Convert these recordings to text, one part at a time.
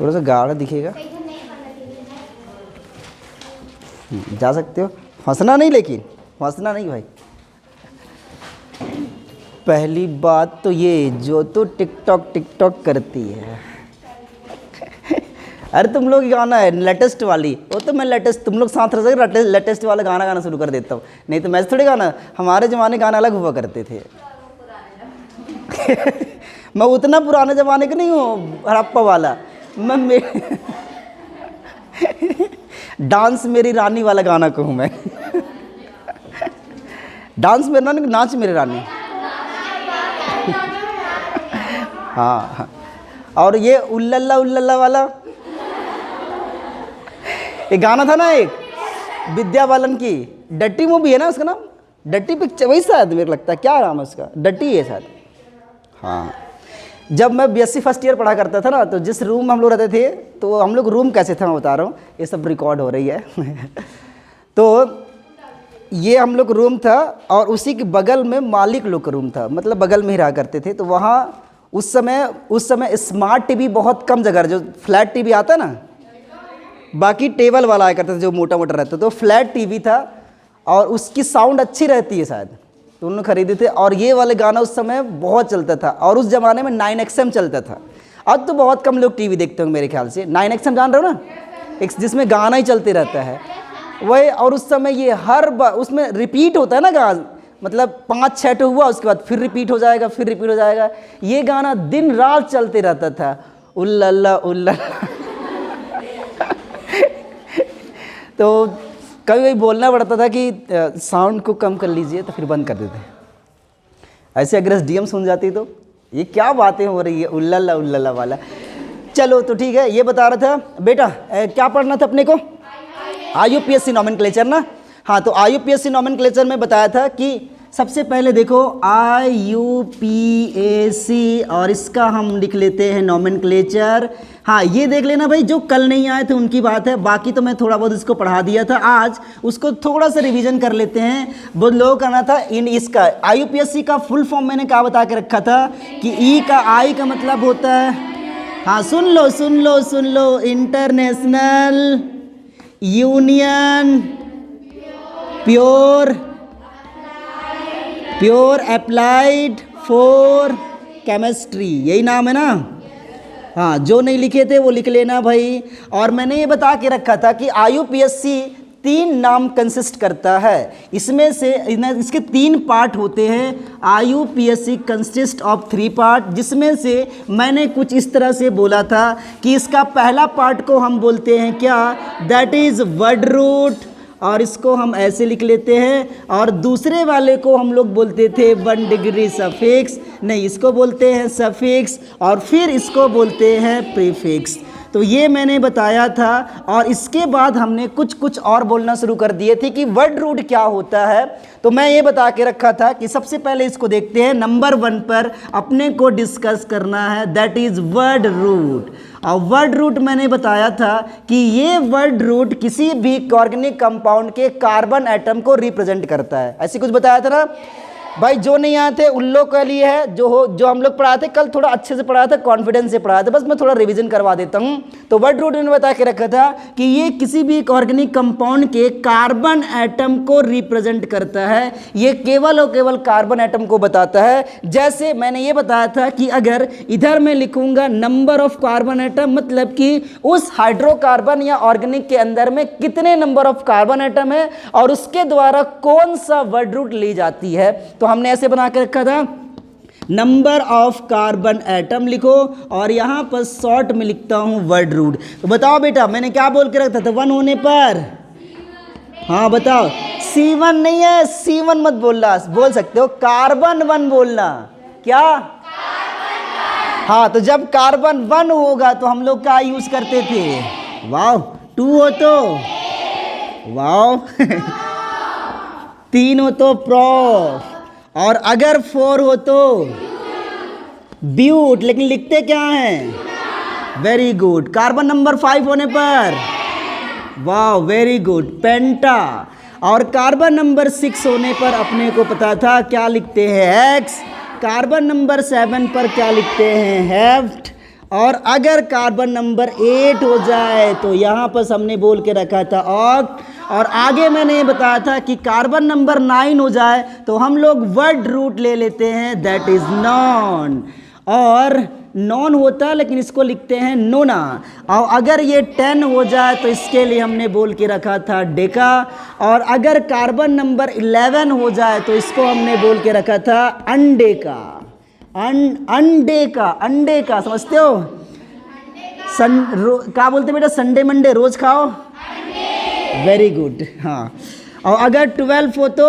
थोड़ा सा गाढ़ा दिखेगा। जा सकते हो, फंसना नहीं, लेकिन फंसना नहीं भाई। पहली बात तो ये, जो तो टिकटॉक टिकटॉक करती है अरे तुम लोग गाना है लेटेस्ट वाली, वो तो मैं लेटेस्ट, तुम लोग साथ रह सके लेटेस्ट वाला गाना गाना शुरू कर देता हूँ, नहीं तो मैं थोड़ी गाना, हमारे ज़माने गाना अलग हुआ करते थे मैं उतना पुराने ज़माने का नहीं हूँ हड़प्पा वाला, मैं डांस मेरी रानी वाला गाना कहूँ मैं डांस मेरी रानी, नाच मेरी रानी हाँ। और ये उल्लल्ला उल्लल्ला वाला, एक गाना था ना एक विद्या बालन की, डट्टी मूवी है ना उसका नाम, डट्टी पिक्चर वही शायद, मेरे लगता है, क्या नाम है उसका, डट्टी है शायद। हाँ, जब मैं बीएससी फर्स्ट ईयर पढ़ा करता था ना, तो जिस रूम में हम लोग रहते थे, तो हम लोग रूम कैसे था मैं बता रहा हूँ, ये सब रिकॉर्ड हो रही है तो ये हम लोग रूम था, और उसी के बगल में मालिक लोग का रूम था, मतलब बगल में ही रहा करते थे। तो वहाँ उस समय स्मार्ट टीवी बहुत कम जगह, जो फ्लैट टीवी आता ना, बाकी टेबल वाला आया करता था जो मोटा मोटा रहता, तो फ्लैट टीवी था और उसकी साउंड अच्छी रहती है शायद, तो उन्होंने खरीदे थे। और ये वाले गाना उस समय बहुत चलता था, और उस ज़माने में 9XM चलता था। अब तो बहुत कम लोग टीवी देखते होंगे मेरे ख्याल से। 9XM जान रहे हो ना, एक जिसमें गाना ही चलते रहता है वही। और उस समय ये हर बार उसमें रिपीट होता है ना गाना, मतलब 5-6 तो हुआ, उसके बाद फिर रिपीट हो जाएगा, फिर रिपीट हो जाएगा। ये गाना दिन रात चलते रहता था, उल्लल्ला उल्लल्ला तो कभी कभी बोलना पड़ता था कि साउंड को कम कर लीजिए, तो फिर बंद कर देते। ऐसे अगर एसडीएम सुन जाती तो ये क्या बातें हो रही है, उल्लल्ला उल्लल्ला वाला। चलो तो ठीक है, ये बता रहा था बेटा, क्या पढ़ना था अपने को, IUPAC नॉमेनक्लेचर ना। हाँ, तो IUPAC नॉमेनक्लेचर में बताया था कि सबसे पहले देखो IUPAC, और इसका हम लिख लेते हैं नॉमेनक्लेचर। हाँ, ये देख लेना भाई, जो कल नहीं आए थे उनकी बात है, बाकी तो मैं थोड़ा बहुत इसको पढ़ा दिया था, आज उसको थोड़ा सा रिवीजन कर लेते हैं। बहुत लोगों का ना था इन इसका IUPAC का फुल फॉर्म मैंने क्या बता के रखा था कि I का मतलब होता है, हाँ सुन लो सुन लो सुन लो, international union pure applied for chemistry, यही नाम है ना। हाँ, जो नहीं लिखे थे वो लिख लेना भाई। और मैंने ये बता के रखा था कि IUPAC 3 नाम कंसिस्ट करता है, इसमें से इसके 3 पार्ट होते हैं। IUPAC कंसिस्ट ऑफ 3 पार्ट, जिसमें से मैंने कुछ इस तरह से बोला था कि इसका पहला पार्ट को हम बोलते हैं क्या, दैट इज़ वर्ड रूट, और इसको हम ऐसे लिख लेते हैं। और दूसरे वाले को हम लोग बोलते थे 1 डिग्री सफिक्स, नहीं इसको बोलते हैं सफिक्स, और फिर इसको बोलते हैं प्रीफिक्स। तो ये मैंने बताया था। और इसके बाद हमने कुछ और बोलना शुरू कर दिए थे कि वर्ड रूट क्या होता है। तो मैं ये बता के रखा था कि सबसे पहले इसको देखते हैं, नंबर 1 पर अपने को डिस्कस करना है, दैट इज़ वर्ड रूट। और वर्ड रूट मैंने बताया था कि ये वर्ड रूट किसी भी ऑर्गेनिक कंपाउंड के कार्बन एटम को रिप्रेजेंट करता है, ऐसे कुछ बताया था ना भाई। जो नहीं आए थे उन लोग के लिए है, जो हम लोग पढ़ाए थे कल, थोड़ा अच्छे से पढ़ाया था, कॉन्फिडेंस से पढ़ाया था, बस मैं थोड़ा रिवीजन करवा देता हूँ। तो वर्ड रूट मैंने बता के रखा था कि ये किसी भी ऑर्गेनिक कंपाउंड के कार्बन एटम को रिप्रेजेंट करता है, ये केवल और केवल कार्बन एटम को बताता है। जैसे मैंने ये बताया था कि अगर इधर मैं लिखूंगा नंबर ऑफ कार्बन एटम, मतलब कि उस हाइड्रोकार्बन या ऑर्गेनिक के अंदर में कितने नंबर ऑफ कार्बन एटम है और उसके द्वारा कौन सा वर्ड रूट ली जाती है। तो हमने ऐसे बना के रखा था, नंबर ऑफ कार्बन एटम लिखो, और यहां पर शॉर्ट में लिखता हूं वर्ड रूट। तो बताओ बेटा, मैंने क्या बोल के रखा था 1 होने पर, हाँ बताओ, C1 नहीं है, C1 मत बोलना, बोल सकते हो कार्बन 1 बोलना, क्या हाँ। तो जब कार्बन 1 होगा तो हम लोग क्या यूज करते थे, वाओ। 2 हो तो वाओ 3 हो तो प्रोफ, और अगर 4 हो तो ब्यूट, लेकिन लिखते क्या हैं, वेरी गुड। कार्बन नंबर 5 होने पर, वाह वेरी गुड, पेंटा। और कार्बन नंबर 6 होने पर अपने को पता था क्या लिखते हैं, हेक्स। कार्बन नंबर 7 पर क्या लिखते हैं, हेप्ट। और अगर कार्बन नंबर 8 हो जाए तो यहाँ पर हमने बोल के रखा था ऑक्ट। और आगे मैंने ये बताया था कि कार्बन नंबर 9 हो जाए तो हम लोग वर्ड रूट ले लेते हैं, दैट इज नॉन। और नॉन होता है लेकिन इसको लिखते हैं नोना। और अगर ये 10 हो जाए तो इसके लिए हमने बोल के रखा था डेका। और अगर कार्बन नंबर 11 हो जाए तो इसको हमने बोल के रखा था अंडे का। अंडे का समझते हो? क्या बोलते बेटा? संडे मंडे रोज खाओ, वेरी गुड। हाँ, और अगर 12 हो तो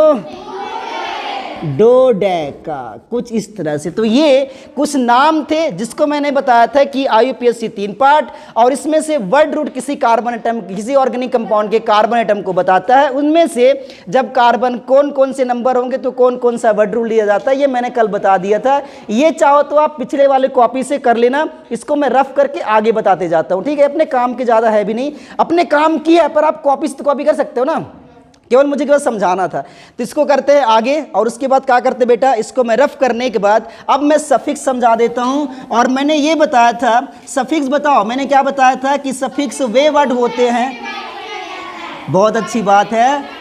डोडेका, कुछ इस तरह से। तो ये कुछ नाम थे जिसको मैंने बताया था कि IUPAC 3 पार्ट, और इसमें से वर्ड रूट किसी कार्बन एटम, किसी ऑर्गेनिक कंपाउंड के कार्बन एटम को बताता है। उनमें से जब कार्बन कौन कौन से नंबर होंगे तो कौन कौन सा वर्ड रूट लिया जाता है, ये मैंने कल बता दिया था। ये चाहो तो आप पिछले वाले कॉपी से कर लेना, इसको मैं रफ करके आगे बताते जाता हूँ, ठीक है? अपने काम के ज़्यादा है भी नहीं, अपने काम की है, पर आप कॉपी से तो कॉपी कर सकते हो ना, केवल मुझे केवल समझाना था। तो इसको करते हैं आगे, और उसके बाद क्या करते बेटा, इसको मैं रफ करने के बाद अब मैं सफिक्स समझा देता हूं। और मैंने ये बताया था, सफिक्स बताओ, मैंने क्या बताया था कि सफिक्स वे वर्ड होते हैं। बहुत अच्छी बात है,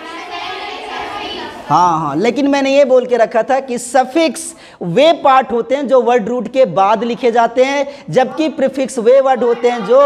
हाँ, लेकिन मैंने ये बोल के रखा था कि सफिक्स वे पार्ट होते हैं जो वर्ड रूट के बाद लिखे जाते हैं, जबकि प्रीफिक्स वे वर्ड होते हैं जो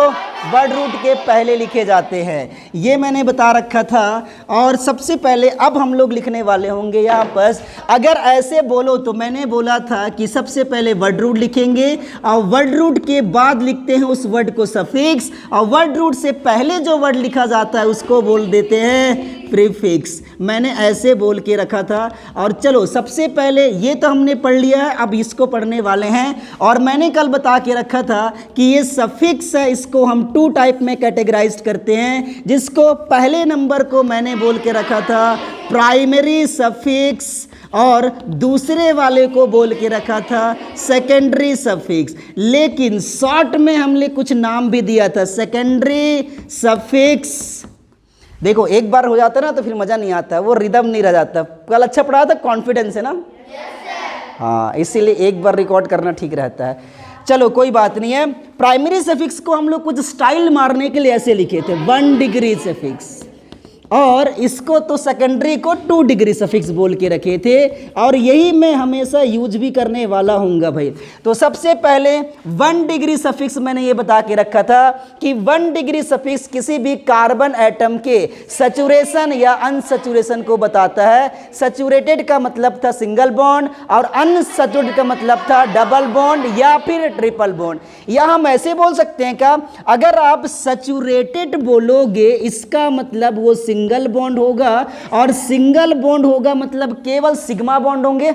वर्ड रूट के पहले लिखे जाते हैं। ये मैंने बता रखा था। और सबसे पहले अब हम लोग लिखने वाले होंगे यहाँ पर, अगर ऐसे बोलो तो मैंने बोला था कि सबसे पहले वर्ड रूट लिखेंगे और वर्ड रूट के बाद लिखते हैं उस वर्ड को सफिक्स, और वर्ड रूट से पहले जो वर्ड लिखा जाता है उसको बोल देते हैं प्रीफिक्स। मैंने ऐसे बोल के रखा था। और चलो सबसे पहले ये तो हमने पढ़ लिया है, अब इसको पढ़ने वाले हैं। और मैंने कल बता के रखा था कि ये सफिक्स है, इसको हम 2 टाइप में कैटेगराइज करते हैं, जिसको पहले नंबर को मैंने बोल के रखा था प्राइमरी सफिक्स, और दूसरे वाले को बोल के रखा था सेकेंडरी सफिक्स। लेकिन शॉर्ट में हमने कुछ नाम भी दिया था, सेकेंडरी सफिक्स। देखो एक बार हो जाता ना तो फिर मज़ा नहीं आता, वो रिदम नहीं रह जाता। कल अच्छा पढ़ा था, कॉन्फिडेंस है ना? हाँ, इसीलिए एक बार रिकॉर्ड करना ठीक रहता है। चलो कोई बात नहीं है। प्राइमरी सफिक्स को हम लोग कुछ स्टाइल मारने के लिए ऐसे लिखे थे 1 डिग्री सफिक्स, और इसको तो सेकेंडरी को 2 डिग्री सफिक्स बोल के रखे थे, और यही मैं हमेशा यूज भी करने वाला हूँगा भाई। तो सबसे पहले 1 डिग्री सफिक्स मैंने ये बता के रखा था कि 1 डिग्री सफिक्स किसी भी कार्बन एटम के सैचुरेशन या अनसैचुरेशन को बताता है। सैचुरेटेड का मतलब था सिंगल बॉन्ड, और अनसैचुरेटेड का मतलब था डबल बॉन्ड या फिर ट्रिपल बॉन्ड। या हम ऐसे बोल सकते हैं का, अगर आप सैचुरेटेड बोलोगे इसका मतलब वो सिंगल बॉन्ड होगा, और सिंगल बॉन्ड होगा मतलब केवल सिग्मा बॉन्ड होंगे।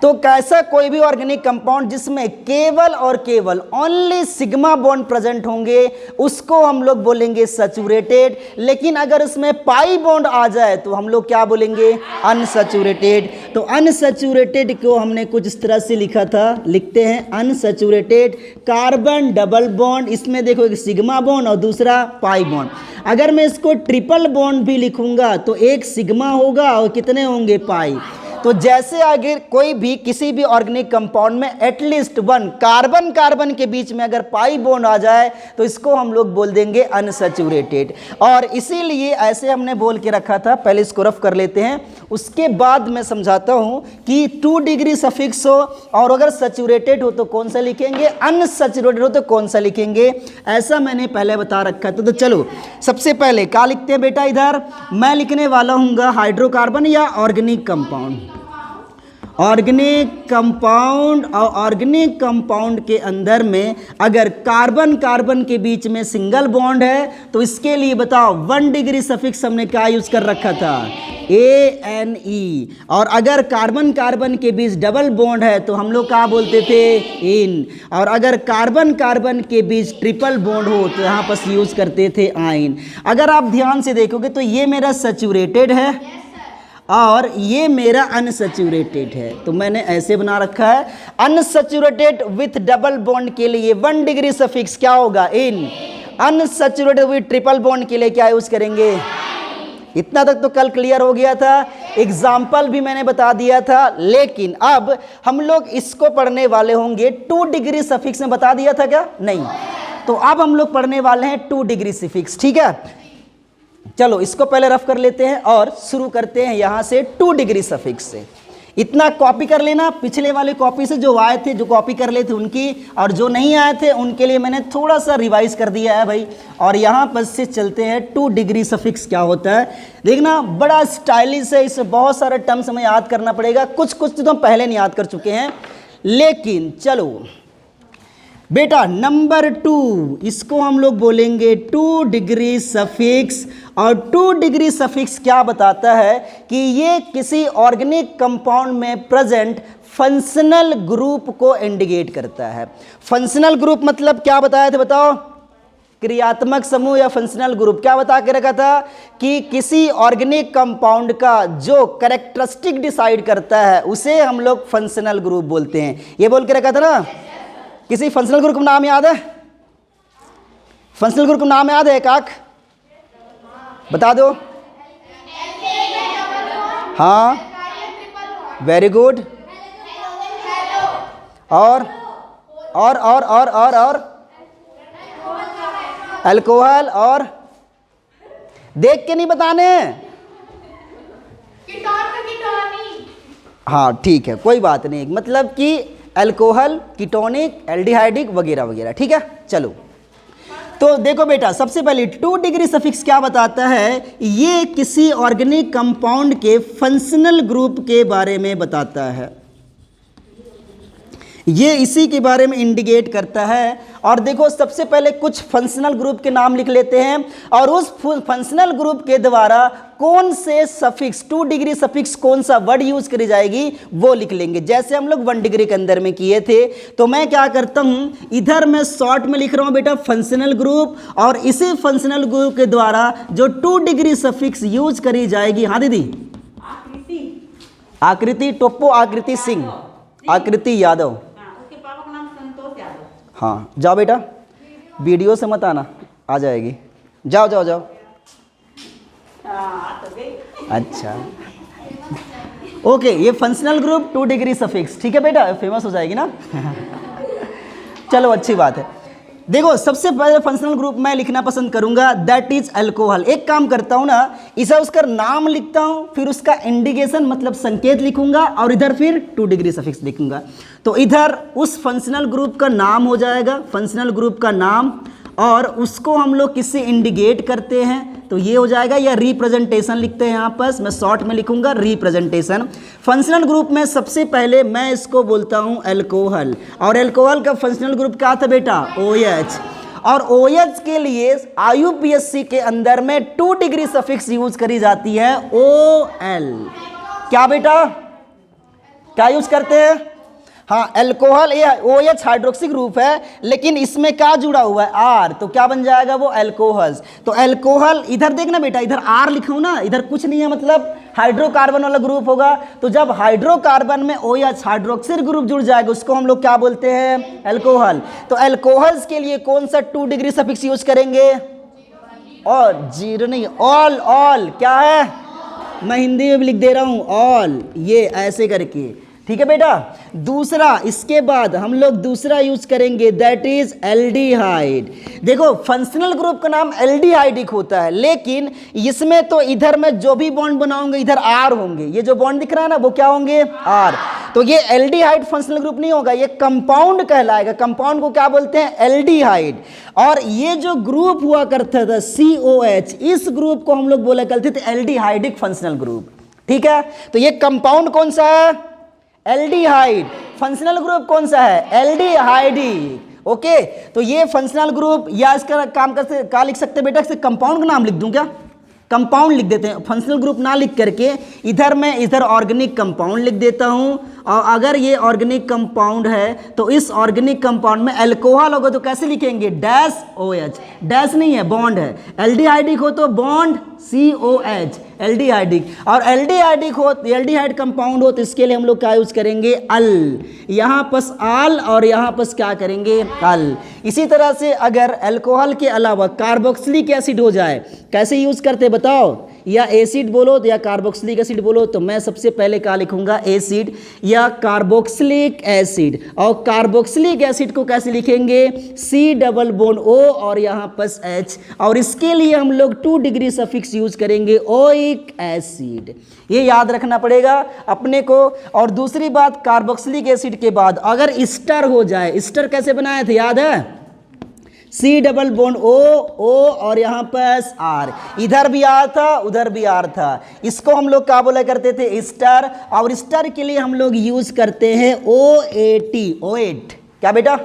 तो कैसा कोई भी ऑर्गेनिक कंपाउंड जिसमें केवल और केवल ओनली सिग्मा बॉन्ड प्रेजेंट होंगे उसको हम लोग बोलेंगे सैचुरेटेड। लेकिन अगर उसमें पाई बॉन्ड आ जाए तो हम लोग क्या बोलेंगे, अनसैचुरेटेड। तो अनसैचुरेटेड को हमने कुछ इस तरह से लिखा था, लिखते हैं अनसैचुरेटेड कार्बन डबल बॉन्ड, इसमें देखो एक सिग्मा बॉन्ड और दूसरा पाई बॉन्ड। अगर मैं इसको ट्रिपल बॉन्ड भी लिखूंगा तो एक सिग्मा होगा और कितने होंगे, पाई। तो जैसे आगे कोई भी किसी भी ऑर्गेनिक कंपाउंड में एटलीस्ट 1 कार्बन कार्बन के बीच में अगर पाई बॉन्ड आ जाए तो इसको हम लोग बोल देंगे अनसैचुरेटेड। और इसीलिए ऐसे हमने बोल के रखा था। पहले इसको रफ कर लेते हैं, उसके बाद मैं समझाता हूं कि 2 डिग्री सफिक्स हो और अगर सैचुरेटेड हो तो कौन सा लिखेंगे, अनसैचुरेटेड हो तो कौन सा लिखेंगे, ऐसा मैंने पहले बता रखा था। तो चलो सबसे पहले क्या लिखते हैं बेटा, इधर मैं लिखने वाला हूँ हाइड्रोकार्बन या ऑर्गेनिक कंपाउंड। ऑर्गेनिक कंपाउंड, और ऑर्गेनिक कंपाउंड के अंदर में अगर कार्बन कार्बन के बीच में सिंगल बॉन्ड है तो इसके लिए बताओ 1 डिग्री सफिक्स हमने क्या यूज कर रखा था, ANE। और अगर कार्बन कार्बन के बीच डबल बॉन्ड है तो हम लोग क्या बोलते थे, इन। और अगर कार्बन कार्बन के बीच ट्रिपल बॉन्ड हो तो यहाँ पर यूज करते थे आइन। अगर आप ध्यान से देखोगे तो ये मेरा सैचुरेटेड है और ये मेरा अनसैचुरेटेड है, तो मैंने ऐसे बना रखा है। अनसैचुरेटेड विथ डबल बॉन्ड के लिए 1 डिग्री सफिक्स क्या होगा, इन। अनसैचुरेटेड विथ ट्रिपल बॉन्ड के लिए क्या यूज करेंगे। इतना तक तो कल क्लियर हो गया था। एग्जाम्पल भी मैंने बता दिया था, लेकिन अब हम लोग इसको पढ़ने वाले होंगे 2 डिग्री सफिक्स में। बता दिया था क्या? नहीं। तो अब हम लोग पढ़ने वाले हैं 2 डिग्री सफिक्स, ठीक है। चलो इसको पहले रफ कर लेते हैं और शुरू करते हैं यहां से 2 डिग्री सफिक्स से। इतना कॉपी कर लेना, पिछले वाले कॉपी से जो आए थे, जो कॉपी कर ले थे उनकी, और जो नहीं आए थे उनके लिए मैंने थोड़ा सा रिवाइज कर दिया है भाई। और यहाँ पर से चलते हैं 2 डिग्री सफिक्स क्या होता है। देखना बड़ा स्टाइलिश है, इससे बहुत सारे टर्म्स हमें याद करना पड़ेगा। कुछ तो हम पहले नहीं याद कर चुके हैं, लेकिन चलो बेटा नंबर 2, इसको हम लोग बोलेंगे 2 डिग्री सफिक्स। और 2 डिग्री सफिक्स क्या बताता है कि ये किसी ऑर्गेनिक कंपाउंड में प्रेजेंट फंक्शनल ग्रुप को इंडिकेट करता है। फंक्शनल ग्रुप मतलब क्या बताया था बताओ? क्रियात्मक समूह या फंक्शनल ग्रुप। क्या बता के रखा था कि किसी ऑर्गेनिक कंपाउंड का जो कैरेक्टरिस्टिक डिसाइड करता है उसे हम लोग फंक्शनल ग्रुप बोलते हैं। ये बोल के रखा था ना। किसी फंक्शनल ग्रुप का नाम याद है? फंक्शनल ग्रुप का नाम याद है? काक बता दो। हाँ, वेरी गुड। और अल्कोहल। और देख के नहीं बताने। हाँ ठीक है, कोई बात नहीं। मतलब कि अल्कोहल, कीटोनिक, एल्डिहाइडिक वगैरह वगैरह, ठीक है। चलो तो देखो बेटा, सबसे पहले 2 डिग्री सफिक्स क्या बताता है? ये किसी ऑर्गेनिक कंपाउंड के फंक्शनल ग्रुप के बारे में बताता है। ये इसी के बारे में इंडिकेट करता है। और देखो सबसे पहले कुछ फंक्शनल ग्रुप के नाम लिख लेते हैं, और उस फंक्शनल ग्रुप के द्वारा कौन से सफिक्स, 2 डिग्री सफिक्स कौन सा वर्ड यूज करी जाएगी वो लिख लेंगे, जैसे हम लोग 1 डिग्री के अंदर में किए थे। तो मैं क्या करता हूं, इधर मैं शॉर्ट में लिख रहा हूं बेटा फंक्शनल ग्रुप, और इसी फंक्शनल ग्रुप के द्वारा जो 2 डिग्री सफिक्स यूज करी जाएगी। हाँ दीदी, आकृति टोप्पो, आकृति सिंह, आकृति यादव। हाँ जाओ बेटा, वीडियो से मत आना, आ जाएगी। जाओ जाओ जाओ। अच्छा ओके, ये फंक्शनल ग्रुप 2 डिग्री सफिक्स, ठीक है बेटा, फेमस हो जाएगी ना। चलो अच्छी बात है। देखो सबसे पहले फंक्शनल ग्रुप मैं लिखना पसंद करूंगा, दैट इज अल्कोहल। एक काम करता हूं ना, इसे उसका नाम लिखता हूं, फिर उसका इंडिकेशन मतलब संकेत लिखूंगा, और इधर फिर 2 डिग्री सफिक्स लिखूंगा। तो इधर उस फंक्शनल ग्रुप का नाम हो जाएगा, फंक्शनल ग्रुप का नाम, और उसको हम लोग किससे इंडिकेट करते हैं, तो ये हो जाएगा, या रिप्रेजेंटेशन लिखते हैं। यहाँ पर मैं शॉर्ट में लिखूंगा रिप्रेजेंटेशन। फंक्शनल ग्रुप में सबसे पहले मैं इसको बोलता हूँ अल्कोहल, और अल्कोहल का फंक्शनल ग्रुप क्या था बेटा? OH। और OH के लिए IUPAC के अंदर में 2 डिग्री सफिक्स यूज करी जाती है, OL। क्या बेटा, क्या यूज करते हैं? हाँ अल्कोहल, ये OH हाइड्रोक्सी ग्रुप है, लेकिन इसमें क्या जुड़ा हुआ है? R। तो क्या बन जाएगा वो? अल्कोहल्स। तो अल्कोहल, इधर देखना बेटा, इधर R लिखा हूं ना, इधर कुछ नहीं है, मतलब हाइड्रोकार्बन वाला ग्रुप होगा। तो जब हाइड्रोकार्बन में OH हाइड्रोक्सिल ग्रुप जुड़ जाएगा, उसको हम लोग क्या बोलते हैं? अल्कोहल। तो अल्कोहल्स के लिए कौन सा 2 डिग्री सफिक्स यूज करेंगे? और जीरो नहीं, ऑल। ऑल क्या है? मैं हिंदी में भी लिख दे रहा हूं, ऑल, ये ऐसे करके, ठीक है बेटा। दूसरा, इसके बाद हम लोग दूसरा यूज करेंगे, दैट इज एल्डिहाइड। देखो फंक्शनल ग्रुप का नाम एल्डिहाइडिक होता है, लेकिन इसमें तो इधर मैं जो भी बॉन्ड बनाऊंगा इधर R होंगे। ये जो बॉन्ड दिख रहा है ना, वो क्या होंगे? R। तो ये एल्डिहाइड फंक्शनल ग्रुप नहीं होगा, ये कंपाउंड कहलाएगा। कंपाउंड को क्या बोलते हैं? एल्डिहाइड। और ये जो ग्रुप हुआ करता था COH, इस ग्रुप को हम लोग बोला करते थे एल्डिहाइडिक फंक्शनल ग्रुप, ठीक है। तो ये कंपाउंड कौन सा है? एल्डिहाइड। फंक्शनल ग्रुप कौन सा है? एल्डिहाइडिक। ओके, तो ये फंक्शनल ग्रुप, या इसका काम करते क्या लिख सकते हैं बेटा? इससे कंपाउंड का नाम लिख दूं क्या? कंपाउंड लिख देते हैं, फंक्शनल ग्रुप ना लिख करके इधर मैं इधर ऑर्गेनिक कंपाउंड लिख देता हूं। और अगर ये ऑर्गेनिक कंपाउंड है तो इस ऑर्गेनिक कंपाउंड में अल्कोहल होगा तो कैसे लिखेंगे? Dash OH। डैश नहीं है, बॉन्ड है। एल्डिहाइडिक हो तो बॉन्ड COH, एल्डिहाइडिक। और एल्डिहाइडिक हो, एल्डिहाइड कंपाउंड हो तो इसके लिए हम लोग क्या यूज करेंगे? अल। यहाँ पस आल और यहाँ पस क्या करेंगे? अल। इसी तरह से अगर अल्कोहल के अलावा कार्बोक्सिलिक एसिड हो जाए, कैसे यूज करते बताओ? या एसिड बोलो या कार्बोक्सिलिक एसिड बोलो, तो मैं सबसे पहले क्या लिखूंगा, एसिड या कार्बोक्सिलिक एसिड। और कार्बोक्सिलिक एसिड को कैसे लिखेंगे, C डबल बोन O और यहाँ पर H, और इसके लिए हम लोग 2 डिग्री सफिक्स यूज करेंगे, ओइक एसिड। ये याद रखना पड़ेगा अपने को। और दूसरी बात, कार्बोक्सिलिक एसिड के बाद अगर स्टर हो जाए, स्टर कैसे बनाए थे याद है, C डबल बोन O और यहाँ पर R, इधर भी R था उधर भी R था, इसको हम लोग क्या बोला करते थे, स्टर। और स्टर के लिए हम लोग यूज करते हैं OAT, क्या बेटा,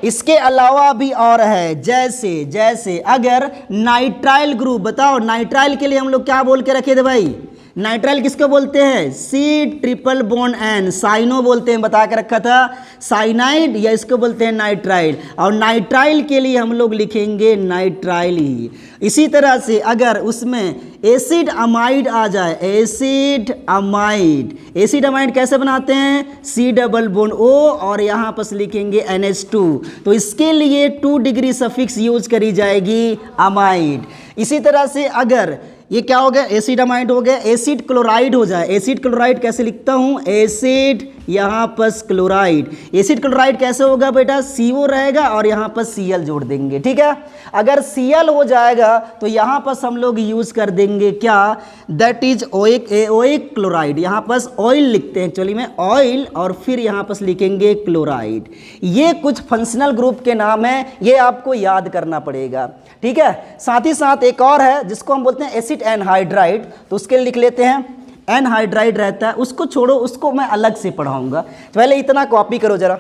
इसके अलावा भी और है, जैसे अगर नाइट्राइल ग्रुप, बताओ नाइट्राइल के लिए हम लोग क्या बोल के रखे थे भाई, नाइट्राइल किसको बोलते हैं, C triple bond N, cyano बोलते हैं, बता के रखा था, साइनाइड, या इसको बोलते हैं नाइट्राइल। और नाइट्राइल के लिए हम लोग लिखेंगे नाइट्राइल ही। इसी तरह से अगर उसमें एसिड अमाइड आ जाए, एसिड अमाइड कैसे बनाते हैं, C डबल बॉन्ड O और यहाँ पर लिखेंगे NH2, तो इसके लिए 2 डिग्री सफिक्स यूज करी जाएगी, अमाइड। इसी तरह से अगर ये क्या हो गया, एसिड अमाइड हो गया, एसिड क्लोराइड हो जाए, एसिड क्लोराइड कैसे लिखता हूँ, एसिड यहाँ पर क्लोराइड, एसिड क्लोराइड कैसे होगा बेटा, CO रहेगा और यहाँ पर Cl जोड़ देंगे, ठीक है। अगर Cl हो जाएगा तो यहाँ पर हम लोग यूज कर देंगे क्या, दैट इज ओइक क्लोराइड, यहाँ पर ऑयल लिखते हैं एक्चुअली में, ऑयल, और फिर यहाँ पर लिखेंगे क्लोराइड। ये कुछ फंक्शनल ग्रुप के नाम है, ये आपको याद करना पड़ेगा, ठीक है। साथ ही साथ एक और है जिसको हम बोलते हैं एसिड एनहाइड्राइड, तो उसके लिए लिख लेते हैं, एनहाइड्राइड रहता है, उसको छोड़ो, उसको मैं अलग से पढ़ाऊंगा, तो पहले इतना कॉपी करो जरा,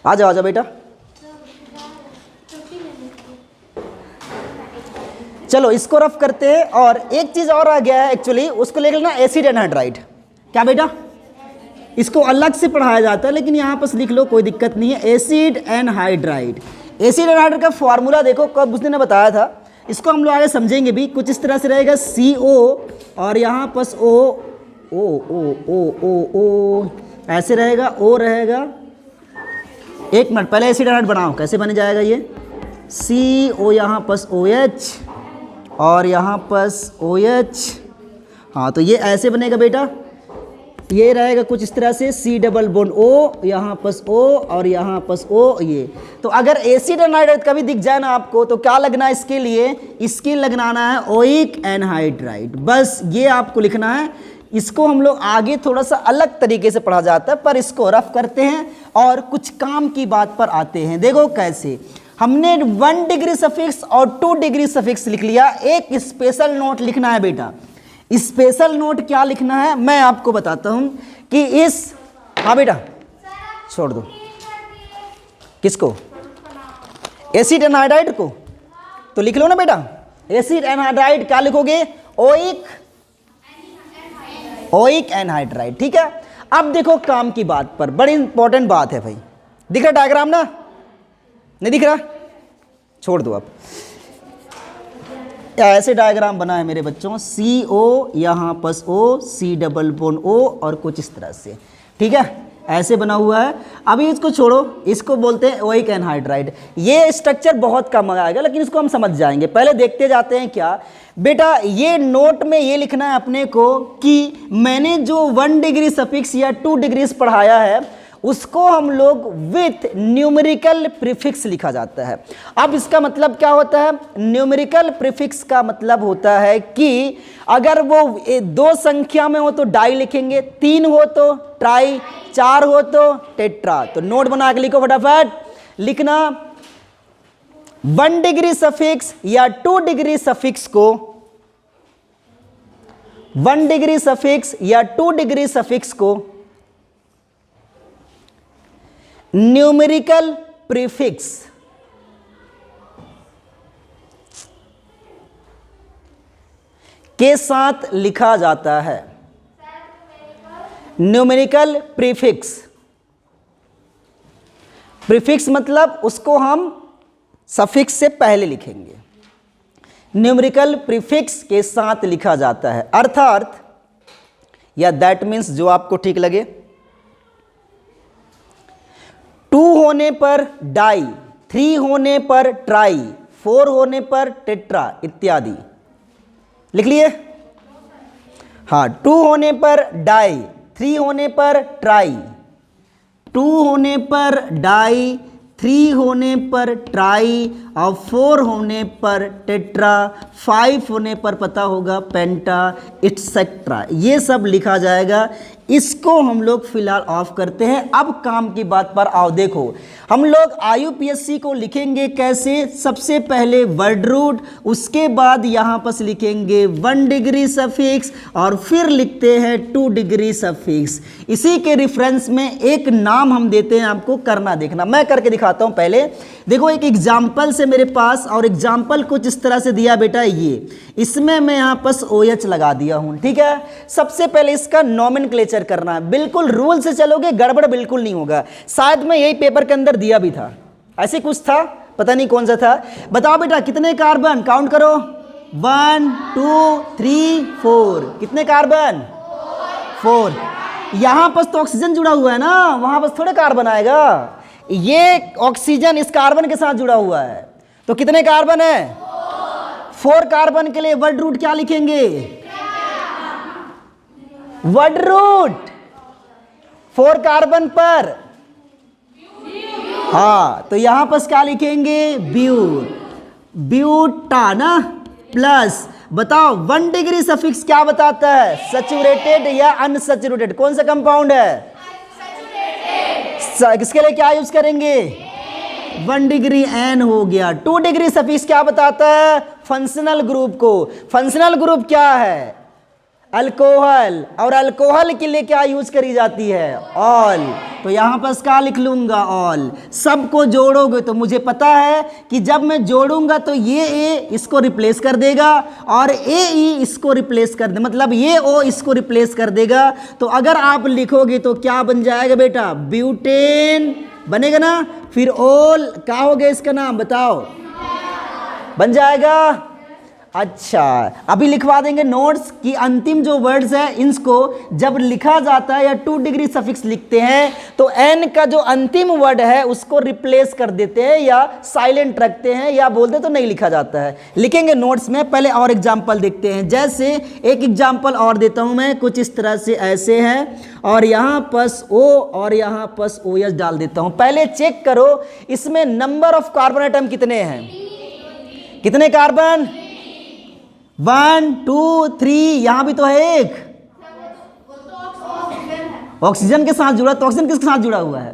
आ जाओ बेटा, चलो इसको रफ करते हैं। और एक चीज और आ गया है एक्चुअली, उसको ले लेना, एसिड एनहाइड्राइड, क्या बेटा, इसको अलग से पढ़ाया जाता है, लेकिन यहाँ पर लिख लो, कोई दिक्कत नहीं है, एसिड एनहाइड्राइड। एसिड एनहाइड्राइड का फॉर्मूला देखो, कब उसने बताया था, इसको हम लोग आगे समझेंगे भी, कुछ इस तरह से रहेगा, CO और यहाँ पर O ऐसे रहेगा, O रहेगा। एक मिनट, पहले एसिड एनहाइड्राइड बनाओ, कैसे बन जाएगा ये, CO यहाँ पर OH और यहाँ पर OH, हाँ तो ये ऐसे बनेगा बेटा, ये रहेगा कुछ इस तरह से, C डबल बॉन्ड O, यहाँ पर O और यहाँ पर O, ये। तो अगर एसिड एनहाइड्राइड कभी दिख जाए ना आपको, तो क्या लगना है इसके लिए, इसके लगना है ओइक एनहाइड्राइड, बस ये आपको लिखना है। इसको हम लोग आगे थोड़ा सा अलग तरीके से पढ़ा जाता है, पर इसको रफ करते हैं और कुछ काम की बात पर आते हैं। देखो कैसे, हमने 1 डिग्री सफिक्स और 2 डिग्री सफिक्स लिख लिया, एक स्पेशल नोट लिखना है बेटा। स्पेशल नोट क्या लिखना है मैं आपको बताता हूं कि इस, हाँ बेटा छोड़ दो, किसको, एसिड एनहाइड्राइड को, तो लिख लो ना बेटा, एसिड एनहाइड्राइड क्या लिखोगे, ओइक एनहाइड्राइड, ठीक है। अब देखो काम की बात पर, बड़ी इंपॉर्टेंट बात है भाई, दिख रहा डायग्राम ना, नहीं दिख रहा, छोड़ दो आप, ऐसे डायग्राम बना है मेरे बच्चों, CO यहाँ पर O, C double bond O और कुछ इस तरह से, ठीक है, ऐसे बना हुआ है। अभी इसको छोड़ो, इसको बोलते हैं ओइक एनहाइड्राइड। ये स्ट्रक्चर बहुत कम आएगा, लेकिन इसको हम समझ जाएंगे, पहले देखते जाते हैं क्या बेटा। ये नोट में ये लिखना है अपने को कि मैंने जो 1 डिग्री सफिक्स या 2 डिग्रीज पढ़ाया है, उसको हम लोग विथ न्यूमेरिकल प्रीफिक्स लिखा जाता है। अब इसका मतलब क्या होता है, न्यूमेरिकल प्रीफिक्स का मतलब होता है कि अगर वो 2 संख्या में हो तो डाई लिखेंगे, 3 हो तो ट्राई, 4 हो तो टेट्रा। तो नोट बना के लिखो फटाफट, लिखना 1 डिग्री सफिक्स या 2 डिग्री सफिक्स को, 1 डिग्री सफिक्स या 2 डिग्री सफिक्स को न्यूमेरिकल प्रीफिक्स के साथ लिखा जाता है। न्यूमेरिकल प्रीफिक्स, प्रीफिक्स मतलब उसको हम सफिक्स से पहले लिखेंगे, न्यूमेरिकल प्रीफिक्स के साथ लिखा जाता है। अर्थात या दैट मीन्स जो आपको ठीक लगे, 2 होने पर डाई, 3 होने पर ट्राई, 4 होने पर टेट्रा इत्यादि, लिख लिए? हाँ, 2 होने पर डाई, 3 होने पर ट्राई, 2 होने पर डाई, 3 होने पर ट्राई और 4 होने पर टेट्रा, 5 होने पर पता होगा पेंटा, इट्सेट्रा, ये सब लिखा जाएगा। इसको हम लोग फिलहाल ऑफ करते हैं। अब काम की बात पर आओ। देखो, हम लोग IUPAC को लिखेंगे कैसे? सबसे पहले वर्ड रूट, उसके बाद यहाँ पर लिखेंगे 1 डिग्री सफिक्स और फिर लिखते हैं 2 डिग्री सफिक्स। इसी के रेफरेंस में एक नाम हम देते हैं, आपको करना देखना। मैं करके दिखाता हूँ पहले। देखो, एक एग्जाम्पल से मेरे पास, और एग्जाम्पल कुछ इस तरह से दिया बेटा, ये इसमें मैं यहाँ पर OH लगा दिया हूँ, ठीक है। सबसे पहले इसका नॉमेनक्लेचर करना है, बिल्कुल रूल से चलोगे गड़बड़ बिल्कुल नहीं होगा। शायद मैं यही पेपर के अंदर दिया भी था, ऐसे कुछ था, पता नहीं कौन सा था। बताओ बेटा कितने कार्बन, काउंट करो, 1 2 3 4, कितने कार्बन? 4। यहां पर तो ऑक्सीजन जुड़ा हुआ है ना, वहां पर थोड़े कार्बन आएगा। ये ऑक्सीजन इस कार्बन के साथ जुड़ा हुआ है, तो कितने कार्बन है? 4 कार्बन के लिए वर्ड रूट क्या लिखेंगे? वर्ड रूट 4 कार्बन पर, हाँ, तो यहां पर क्या लिखेंगे? ब्यूटा ना, प्लस बताओ 1 डिग्री सफिक्स क्या बताता है? सैचुरेटेड या अनसैचुरेटेड? कौन सा कंपाउंड है? किसके लिए क्या यूज करेंगे? 1 डिग्री N हो गया। 2 डिग्री सफिक्स क्या बताता है? फंक्शनल ग्रुप को। फंक्शनल ग्रुप क्या है? अल्कोहल, और अल्कोहल के लिए क्या यूज करी जाती है? ऑल। तो यहां पर क्या लिख लूंगा? ऑल। सबको जोड़ोगे तो मुझे पता है कि जब मैं जोड़ूंगा तो ये A इसको रिप्लेस कर देगा और AE इसको रिप्लेस कर दे, मतलब ये O इसको रिप्लेस कर देगा। तो अगर आप लिखोगे तो क्या बन जाएगा बेटा? ब्यूटेन बनेगा ना। फिर ऑल क्या हो गया इसका नाम बताओ? बन जाएगा। अच्छा, अभी लिखवा देंगे नोट्स कि अंतिम जो वर्ड्स है इनको जब लिखा जाता है या 2 डिग्री सफिक्स लिखते हैं तो N का जो अंतिम वर्ड है उसको रिप्लेस कर देते हैं या साइलेंट रखते हैं या बोलते तो नहीं लिखा जाता है। लिखेंगे नोट्स में। पहले और एग्जाम्पल देखते हैं। जैसे एक एग्जाम्पल और देता हूं मैं, कुछ इस तरह से ऐसे है और यहाँ पस O और यहाँ पस OH डाल देता हूं। पहले चेक करो इसमें नंबर ऑफ कार्बन आइटम कितने हैं? कितने कार्बन? 1 2 3, यहां भी तो है एक, ऑक्सीजन के साथ जुड़ा। तो ऑक्सीजन किसके साथ जुड़ा हुआ है?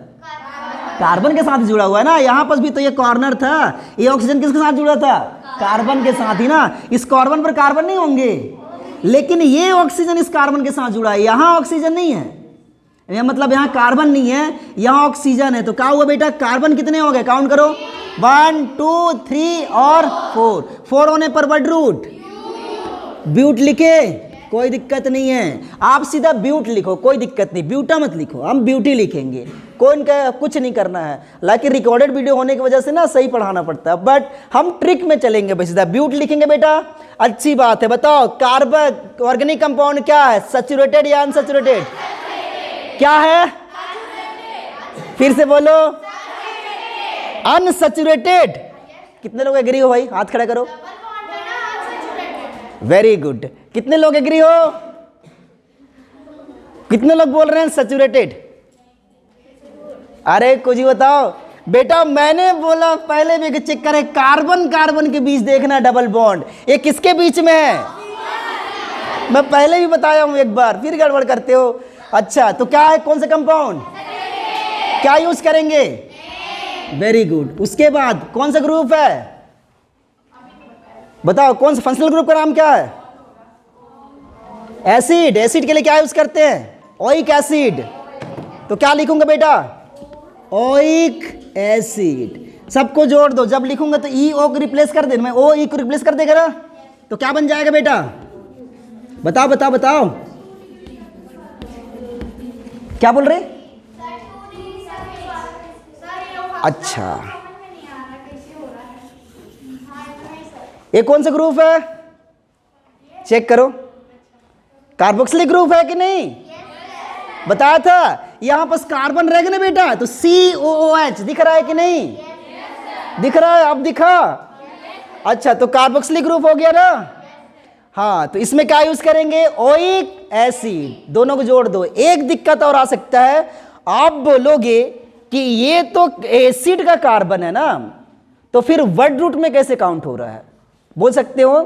कार्बन के साथ जुड़ा हुआ है ना। यहां पर भी तो ये कॉर्नर था, ये ऑक्सीजन किसके साथ जुड़ा था? कार्बन के साथ ही ना। इस कार्बन पर कार्बन नहीं होंगे, लेकिन ये ऑक्सीजन इस कार्बन के साथ जुड़ा है, यहां ऑक्सीजन नहीं है, मतलब यहां कार्बन नहीं है, यहां ऑक्सीजन है। तो क्या हुआ बेटा? कार्बन कितने हो गए? काउंट करो, 1 2 3 और 4 होने पर वर्ड रूट ब्यूट लिखे, कोई दिक्कत नहीं है। आप सीधा ब्यूट लिखो, कोई दिक्कत नहीं, ब्यूटा मत लिखो, हम ब्यूटी लिखेंगे, कोई इनका कुछ नहीं करना है। हालांकि रिकॉर्डेड वीडियो होने की वजह से ना सही पढ़ाना पड़ता है, बट हम ट्रिक में चलेंगे भाई, सीधा ब्यूट लिखेंगे बेटा। अच्छी बात है। बताओ कार्बन ऑर्गेनिक कंपाउंड क्या है? सैचुरेटेड या अनसैचुरेटेड? क्या है? फिर से बोलो, अनसैचुरेटेड। कितने लोग एग्री हो भाई? हाथ खड़ा करो। Very good. कितने लोग एग्री हो? कितने लोग बोल रहे हैं सैचुरेटेड? अरे कुछ ही बताओ बेटा। मैंने बोला पहले भी चेक करें, कार्बन कार्बन के बीच देखना डबल बॉन्ड, ये किसके बीच में है? मैं पहले भी बताया हूं एक बार, फिर गड़बड़ करते हो। अच्छा, तो क्या है? कौन सा कंपाउंड? क्या यूज करेंगे? Very good. उसके बाद कौन सा ग्रुप है? बताओ कौन सा फंक्शनल ग्रुप का नाम क्या है? एसिड। एसिड के लिए क्या यूज करते हैं? Oic acid. तो क्या लिखूंगा बेटा? Oic acid. सबको जोड़ दो, जब लिखूंगा तो ई ओ को रिप्लेस कर दे, मैं ओ ई को रिप्लेस कर देगा ना, तो क्या बन जाएगा बेटा? बताओ बताओ बताओ, क्या बोल रहे? अच्छा, ये कौन सा ग्रुप है? चेक करो, कार्बोक्सिलिक ग्रुप है कि नहीं? बताया था। यहां पर कार्बन रहेगा ना बेटा, तो COOH दिख रहा है कि नहीं? दिख रहा है? अब दिखा? अच्छा, तो कार्बोक्सिलिक ग्रुप हो गया ना। हाँ, तो इसमें क्या यूज करेंगे, ओइक एसिड, दोनों को जोड़ दो। एक दिक्कत और आ सकता है, आप बोलोगे कि ये तो एसिड का कार्बन है ना, तो फिर वर्ड रूट में कैसे काउंट हो रहा है, बोल सकते हो।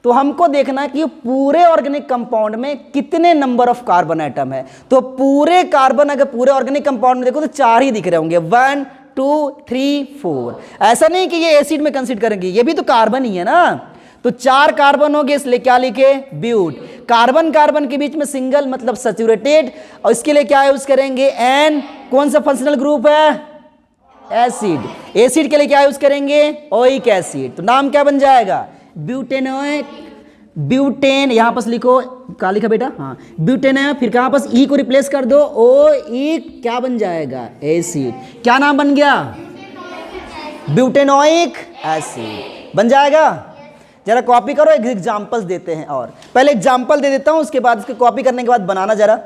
तो हमको देखना कि पूरे ऑर्गेनिक कंपाउंड में कितने नंबर ऑफ कार्बन एटम है। तो पूरे कार्बन अगर पूरे ऑर्गेनिक कंपाउंड में देखो तो 4 ही दिख रहे होंगे, 1 2 3 4। ऐसा नहीं कि ये एसिड में कंसीडर करेंगे, ये भी तो कार्बन ही है ना। तो 4 कार्बन हो गए, इसलिए क्या लिखे, ब्यूट। कार्बन कार्बन के बीच में सिंगल मतलब सैचुरेटेड, और इसके लिए क्या यूज करेंगे, एन। कौन सा फंक्शनल ग्रुप है, एसिड। एसिड के लिए क्या यूज करेंगे, ओइक एसिड। तो नाम क्या बन जाएगा, ब्यूटेनोइक, ब्यूटेन। यहां पर लिखो, क्या लिखा बेटा, हाँ ब्यूटेन है, फिर कहां पर ई को रिप्लेस कर दो, ओइक, क्या बन जाएगा, एसिड। क्या नाम बन गया, ब्यूटेनोइक एसिड बन जाएगा। जरा कॉपी करो, एक एग्जांपल्स देते हैं, और पहले एग्जांपल दे देता हूं, उसके बाद इसको कॉपी करने के बाद बनाना। जरा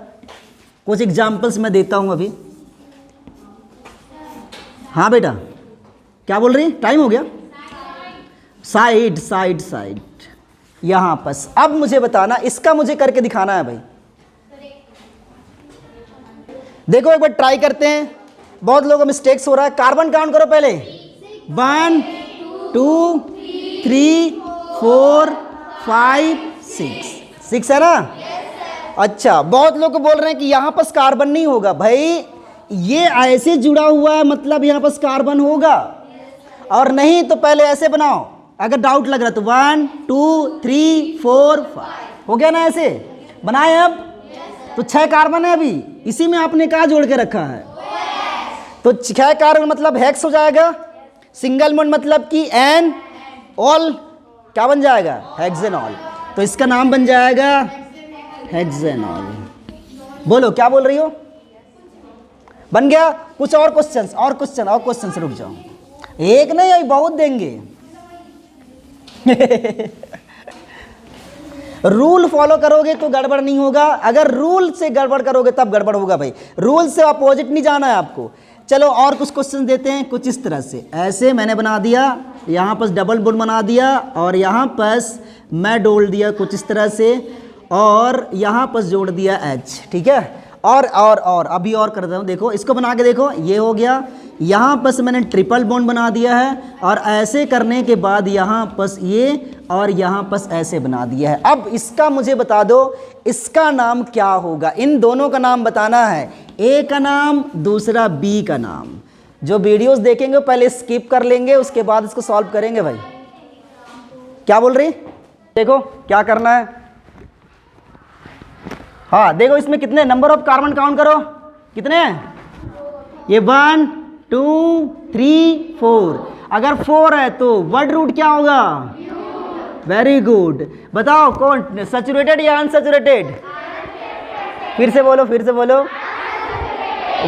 कुछ एग्जांपल्स मैं देता हूं अभी। हाँ बेटा, क्या बोल रही, टाइम हो गया, साइड साइड साइड, यहां पर। अब मुझे बताना, इसका मुझे करके दिखाना है भाई। देखो एक बार ट्राई करते हैं, बहुत लोगों को मिस्टेक्स हो रहा है। कार्बन काउंट करो पहले, 1 2 3 4 5 6 है ना। अच्छा, बहुत लोग को बोल रहे हैं कि यहां पर कार्बन नहीं होगा। भाई ये ऐसे जुड़ा हुआ है, मतलब यहां पर कार्बन होगा, और नहीं तो पहले ऐसे बनाओ। अगर डाउट लग रहा तो 1 2 3 4 5 हो गया ना, ऐसे बनाए। अब तो 6 कार्बन है अभी, इसी में आपने कहा जोड़ के रखा है, तो 6 कार्बन मतलब हेक्स हो जाएगा। सिंगल बॉन्ड मतलब कि एन, ऑल क्या बन जाएगा, हेक्सेनॉल। तो इसका नाम बन जाएगा हेक्सेनॉल। बोलो क्या बोल रही हो, बन गया। कुछ और क्वेश्चंस, और क्वेश्चन से रुक जाओ, एक नहीं अभी बहुत देंगे। रूल फॉलो करोगे तो गड़बड़ नहीं होगा, अगर रूल से गड़बड़ करोगे तब गड़बड़ होगा भाई। रूल से अपोजिट नहीं जाना है आपको। चलो और कुछ क्वेश्चन देते हैं, कुछ इस तरह से। ऐसे मैंने बना दिया, यहाँ पर डबल बॉन्ड बना दिया, और यहाँ पर मैं जोड़ दिया कुछ इस तरह से, और यहाँ पर जोड़ दिया H, ठीक है। और अभी और कर रहा हूँ, देखो इसको बना के देखो, ये हो गया। यहाँ पर मैंने ट्रिपल बॉन्ड बना दिया है, और ऐसे करने के बाद यहाँ पर ये, और यहाँ पर ऐसे बना दिया है। अब इसका मुझे बता दो, इसका नाम क्या होगा। इन दोनों का नाम बताना है, ए का नाम, दूसरा बी का नाम। जो वीडियोस देखेंगे पहले स्किप कर लेंगे, उसके बाद इसको सॉल्व करेंगे भाई। क्या बोल रही, देखो क्या करना है। हाँ देखो, इसमें कितने नंबर ऑफ कार्बन काउंट करो, कितने हैं, ये 1 2 3 4। अगर 4 है तो वर्ड रूट क्या होगा, वेरी गुड। बताओ कौन, सैचुरेटेड या अनसैचुरेटेड, फिर से बोलो,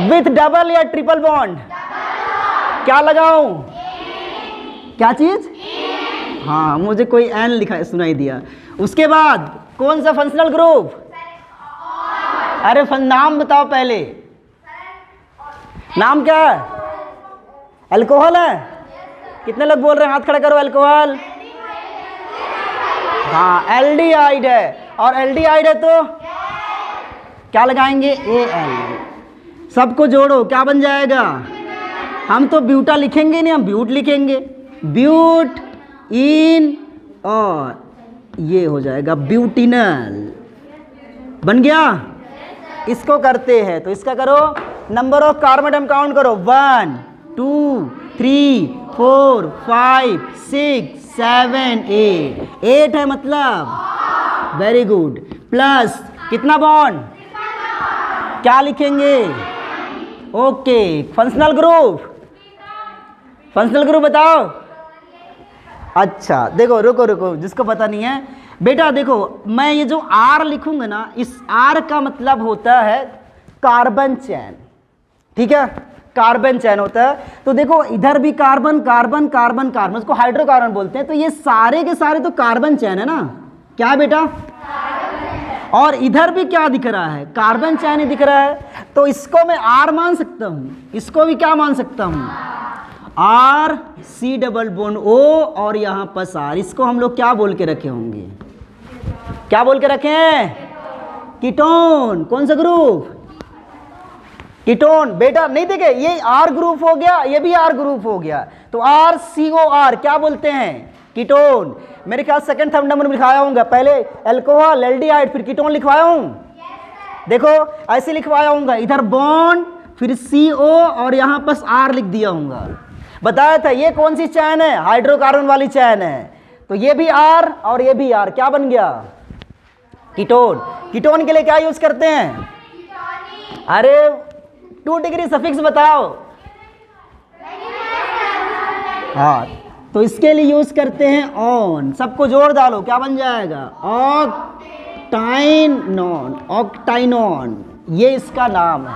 विथ डबल या ट्रिपल बॉन्ड, क्या लगाऊं, क्या चीज, हाँ मुझे कोई एन लिखा सुनाई दिया। उसके बाद कौन सा फंक्शनल ग्रुप, अरे नाम बताओ पहले, नाम क्या है, अल्कोहल है। कितने लोग बोल रहे हैं, हाथ खड़ा करो, अल्कोहल, हाँ एल्डिहाइड है, और एल्डिहाइड है तो क्या लगाएंगे, Al। सबको जोड़ो, क्या बन जाएगा, हम तो ब्यूटा लिखेंगे नहीं, हम ब्यूट लिखेंगे, ब्यूट इन, और ये हो जाएगा ब्यूटिनल, बन गया। इसको करते हैं तो इसका करो, number of carbon atom count करो, 1 2 3 4 5 6 7 8 है मतलब, वेरी गुड। प्लस कितना बॉन्ड, क्या लिखेंगे, ओके। फंक्शनल ग्रुप बताओ। अच्छा देखो, रुको, जिसको पता नहीं है बेटा, देखो मैं ये जो R लिखूंगा ना, इस R का मतलब होता है कार्बन चैन, ठीक है, कार्बन चैन होता है। तो देखो इधर भी कार्बन, उसको हाइड्रोकार्बन बोलते हैं। तो ये सारे के सारे तो कार्बन चैन है ना, क्या बेटा, और इधर भी क्या दिख रहा है, कार्बन चैन ही दिख रहा है। तो इसको मैं R मान सकता हूं, इसको भी क्या मान सकता हूं, R C double bond O, और यहां पर R, इसको हम लोग क्या बोल के रखे होंगे, क्या बोल के रखे हैं? कीटोन। कौन सा ग्रुप? कीटोन। बेटा नहीं देखे, ये आर ग्रुप हो गया, ये भी आर ग्रुप हो गया, तो RCOR क्या बोलते हैं? कीटोन। मेरे ख्याल सेकंड थर्ड नंबर में लिखवाया होगा, पहले अल्कोहल एल्डिहाइड फिर कीटोन लिखवाया हूं। देखो ऐसे लिखवाया होगा, इधर बॉन्ड फिर CO और यहां पर R लिख दिया होगा। बताया था ये कौन सी चैन है? हाइड्रोकार्बन वाली चैन है। तो ये भी R और ये भी R, क्या बन गया? कीटोन। कीटोन के लिए क्या यूज करते हैं? अरे 2 डिग्री सफिक्स बताओ। हाँ, तो इसके लिए यूज करते हैं ऑन। सबको जोड़ डालो, क्या बन जाएगा? ऑक्टाइनॉन। ऑक्टाइनॉन ये इसका नाम है।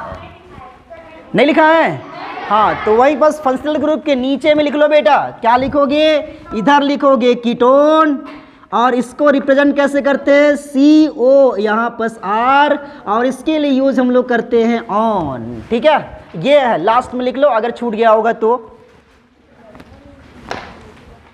नहीं लिखा है? हाँ, तो वही बस फंक्शनल ग्रुप के नीचे में लिख लो बेटा। क्या लिखोगे? इधर लिखोगे कीटोन, और इसको रिप्रेजेंट कैसे करते हैं? CO यहाँ पर R, और इसके लिए यूज हम लोग करते हैं ऑन। ठीक है, ये है, लास्ट में लिख लो, अगर छूट गया होगा तो